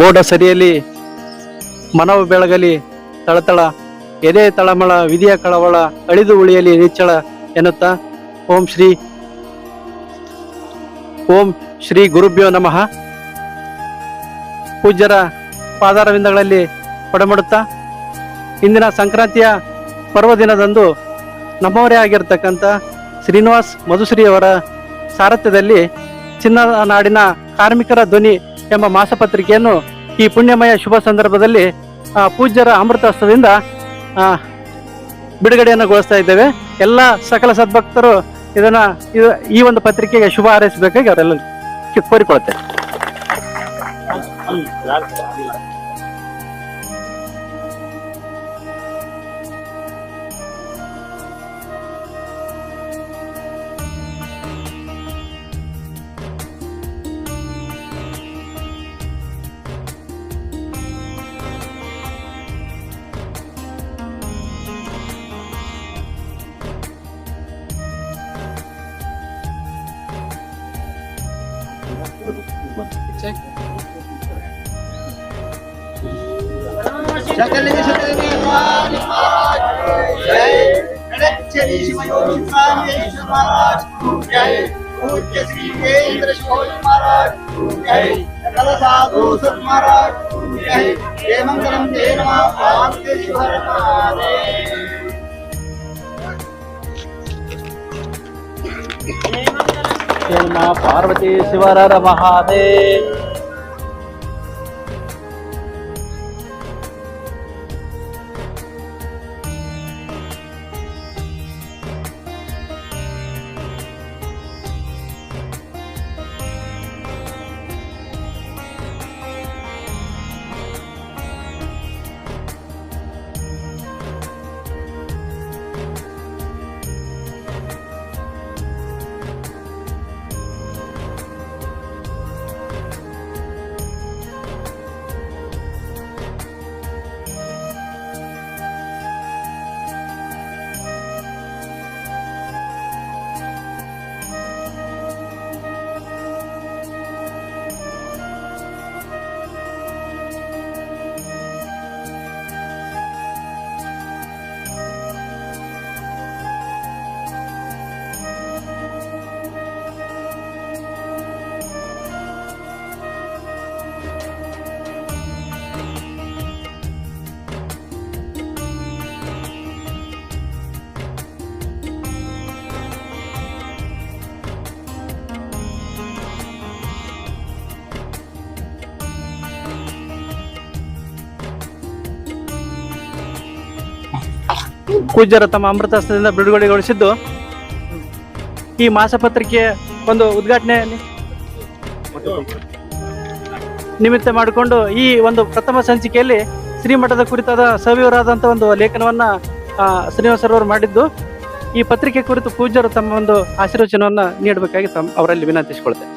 ಮೋಡ ಸರಿಯಲಿ ಮನವು ಬೆಳಗಲಿ ತಳತಳ ಎದೆ ತಳಮಳ ವಿಧಿಯ ಕಳವಳ ಅಳಿದು ಉಳಿಯಲಿ ನಿಚ್ಚಳ ಎನ್ನುತ್ತಾ ಓಂ ಶ್ರೀ ಗುರುಭ್ಯೋ ನಮಃ. ಪೂಜ್ಯರ ಪಾದಾರವಿಂದಗಳಲ್ಲಿ ಪಡಮಡುತ್ತಾ ಇಂದಿನ ಸಂಕ್ರಾಂತಿಯ ಪರ್ವದಿನದಂದು ನಮ್ಮವರೇ ಆಗಿರ್ತಕ್ಕಂಥ ಶ್ರೀನಿವಾಸ್ ಮಧುಶ್ರೀಯವರ ಸಾರಥ್ಯದಲ್ಲಿ ಚಿನ್ನದ ನಾಡಿನ ಕಾರ್ಮಿಕರ ಧ್ವನಿ ಎಂಬ ಮಾಸಪತ್ರಿಕೆಯನ್ನು ಈ ಪುಣ್ಯಮಯ ಶುಭ ಸಂದರ್ಭದಲ್ಲಿ ಪೂಜ್ಯರ ಅಮೃತ ಹಸ್ತದಿಂದ ಬಿಡುಗಡೆಯನ್ನು ಗೊಳಿಸ್ತಾ ಇದ್ದೇವೆ. ಎಲ್ಲ ಸಕಲ ಸದ್ಭಕ್ತರು ಈ ಒಂದು ಪತ್ರಿಕೆಗೆ ಶುಭ ಹಾರೈಸಬೇಕಾಗಿ ಅವರೆಲ್ಲ ಕೋರಿಕೊಳ್ಳುತ್ತೇವೆ. ಪಾರ್ವತಿ ಶಿವರ ಮಹಾದೇವ್. ಪೂಜ್ಯರ ತಮ್ಮ ಅಮೃತಹಸ್ತದಿಂದ ಬಿಡುಗಡೆಗೊಳಿಸಿದ್ದು ಈ ಮಾಸಪತ್ರಿಕೆಯ ಒಂದು ಉದ್ಘಾಟನೆ ನಿಮಿತ್ತ ಮಾಡಿಕೊಂಡು ಈ ಒಂದು ಪ್ರಥಮ ಸಂಚಿಕೆಯಲ್ಲಿ ಶ್ರೀಮಠದ ಕುರಿತಾದ ಸವಿವರಾದಂಥ ಒಂದು ಲೇಖನವನ್ನ ಶ್ರೀನಿವಾಸರವರು ಮಾಡಿದ್ದು, ಈ ಪತ್ರಿಕೆ ಕುರಿತು ಪೂಜ್ಯರು ತಮ್ಮ ಒಂದು ಆಶೀರ್ವಚನವನ್ನ ನೀಡಬೇಕಾಗಿ ಅವರಲ್ಲಿ ವಿನಂತಿಸಿಕೊಳ್ತೇವೆ.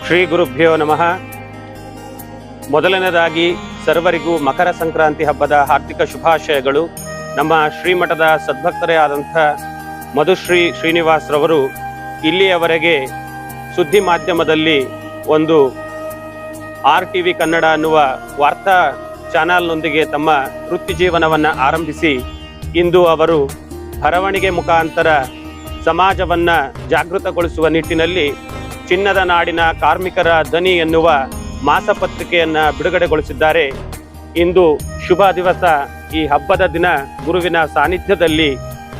ಶ್ರೀ ಗುರುಭ್ಯೋ ನಮಃ. ಮೊದಲನೇದಾಗಿ ಸರ್ವರಿಗೂ ಮಕರ ಸಂಕ್ರಾಂತಿ ಹಬ್ಬದ ಹಾರ್ದಿಕ ಶುಭಾಶಯಗಳು. ನಮ್ಮ ಶ್ರೀಮಠದ ಸದ್ಭಕ್ತರೇ ಆದಂಥ ಮಧುಶ್ರೀ ಶ್ರೀನಿವಾಸ್ ರವರು ಇಲ್ಲಿಯವರೆಗೆ ಸುದ್ದಿ ಮಾಧ್ಯಮದಲ್ಲಿ ಒಂದು RTV ಕನ್ನಡ ಅನ್ನುವ ವಾರ್ತಾ ಚಾನಲ್ನೊಂದಿಗೆ ತಮ್ಮ ವೃತ್ತಿ ಜೀವನವನ್ನು ಆರಂಭಿಸಿ ಇಂದು ಅವರು ಬರವಣಿಗೆ ಮುಖಾಂತರ ಸಮಾಜವನ್ನ ಜಾಗೃತಗೊಳಿಸುವ ನಿಟ್ಟಿನಲ್ಲಿ ಚಿನ್ನದ ನಾಡಿನ ಕಾರ್ಮಿಕರ ಧ್ವನಿ ಎನ್ನುವ ಮಾಸಪತ್ರಿಕೆಯನ್ನ ಬಿಡುಗಡೆಗೊಳಿಸಿದ್ದಾರೆ. ಇಂದು ಶುಭ ದಿವಸ. ಈ ಹಬ್ಬದ ದಿನ ಗುರುವಿನ ಸಾನ್ನಿಧ್ಯದಲ್ಲಿ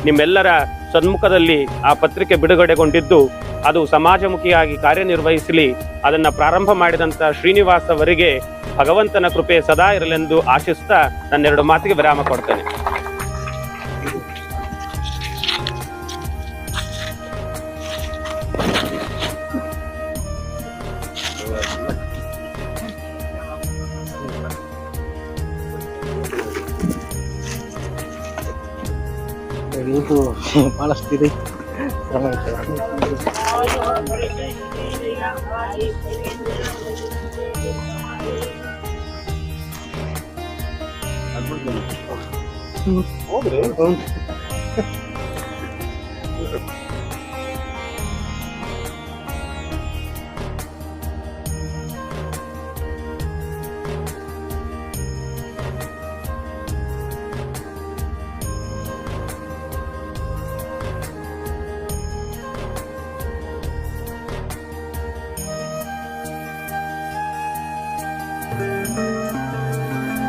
ನಿಮ್ಮೆಲ್ಲರ ಸನ್ಮುಖದಲ್ಲಿ ಆ ಪತ್ರಿಕೆ ಬಿಡುಗಡೆಗೊಂಡಿದ್ದು ಅದು ಸಮಾಜಮುಖಿಯಾಗಿ ಕಾರ್ಯನಿರ್ವಹಿಸಲಿ. ಅದನ್ನು ಪ್ರಾರಂಭ ಮಾಡಿದಂಥ ಶ್ರೀನಿವಾಸ್ ಅವರಿಗೆ ಭಗವಂತನ ಕೃಪೆ ಸದಾ ಇರಲೆಂದು ಆಶಿಸ್ತಾ ನನ್ನೆರಡು ಮಾತಿಗೆ ವಿರಾಮ ಕೊಡ್ತೇನೆ. ಇದು ಭಾಳಷ್ಟು ಇದೆ ಶ್ರಮ ಐತೆ. ಹ್ಞೂ.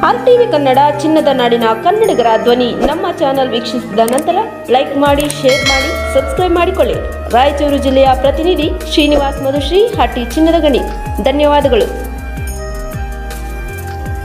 RTV ಕನ್ನಡ ಚಿನ್ನದ ನಾಡಿನ ಕನ್ನಡಿಗರ ಧ್ವನಿ ನಮ್ಮ ಚಾನೆಲ್ ವೀಕ್ಷಿಸಿದ ನಂತರ ಲೈಕ್ ಮಾಡಿ, ಶೇರ್ ಮಾಡಿ, ಸಬ್ಸ್ಕ್ರೈಬ್ ಮಾಡಿಕೊಳ್ಳಿ. ರಾಯಚೂರು ಜಿಲ್ಲೆಯ ಪ್ರತಿನಿಧಿ ಶ್ರೀನಿವಾಸ್ ಮಧುಶ್ರೀ, ಹಟ್ಟಿ ಚಿನ್ನದ ಗಣಿ. ಧನ್ಯವಾದಗಳು.